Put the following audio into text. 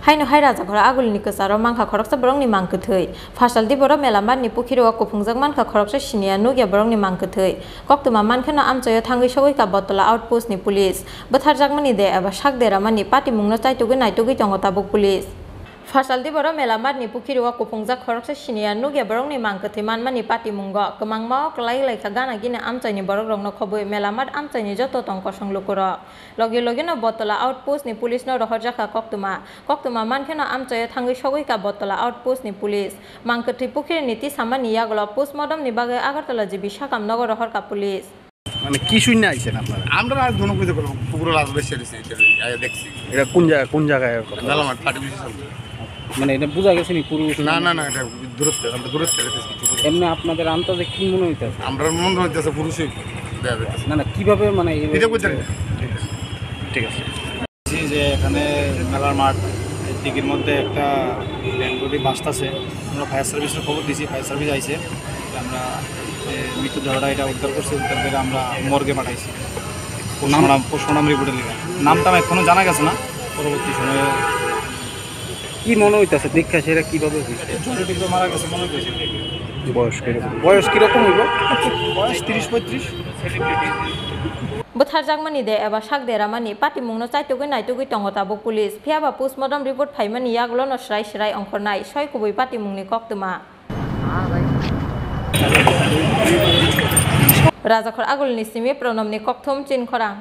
haino hai raja khora agul ni kasaro mangkha khoroksa borong ni mangkthei fasal di boro melamat ni pukhiro kuphungjak mankha khoroksa sinia nugya borong ni mangkthei koktuma mankhana amchayo thangui sogoi ka botola outpost ni police botharjak mani de aba sakdera mani pati mungno chaitugui naitugui tongo tabuk police fasal di boro melamat ni pukhiro kuphungjak khoroksa sinia nugya borong ni mangkthei manmani pati munggo kemangma klai lai khagana gine amchai ni borok rokno khoboi melamat amchai ni joto tongko songlukuro logi logi no botola outpost ni police no rohorjaka koktuma mankhana amchayo thangui sogoi ka botola outpost ni police mangkthei pukhiri niti samani yagolo postmortem ni bagai agartala jibi sakam nogor rohor ka police মানে কি শুনে আইছেন আপনারা? আমরা আর ধনু কইতে করব পুকুর লাশ বেশি আছে এটা দেখছি এটা কোন জায়গায় জালামাট ফাটি বেশি মানে এটা বোঝা গেছে নি পুরুষ না না না এটা দূরত্ব আমরা দূরত্ব রেখেছি কিছু এমনি আপনাদের আন্দাজে কি মনে হইতাছে আমরা মন হইতাছে পুরুষই দেয়া যাচ্ছে না কিভাবে মানে এটা কইতে ঠিক আছে যে এখানে মেলার মাঠ দিকের মধ্যে একটা ডেড বডি বাসতাছে আমরা ফায়ার সার্ভিসের খবর দিয়েছি ফায়ার সার্ভিস আইছে আমরা মৃতদেহটা এটা উদ্ধার করছি উদ্ধার করে আমরা মর্গে পাঠাইছি পোস্টমর্টম রিপোর্টের লিগে নামটা এখনও জানা গেছে না পরবর্তী সময়ে কি মনে হইতাছে দীক্ষা সেটা কিভাবে ছোটো মারা গেছে মনে হইতেছে বয়স কিরকম হইব বয়স 30-35 botharjak mani de eba sakdera mani pati mungno chaitugui naitugui tongo tabuk police phiaba postmortem report phaimani yaglo no srai ongkhornai soi kubui pati mungni koktuma rajakhor agul ni simi pranam ni kokthom chin khorang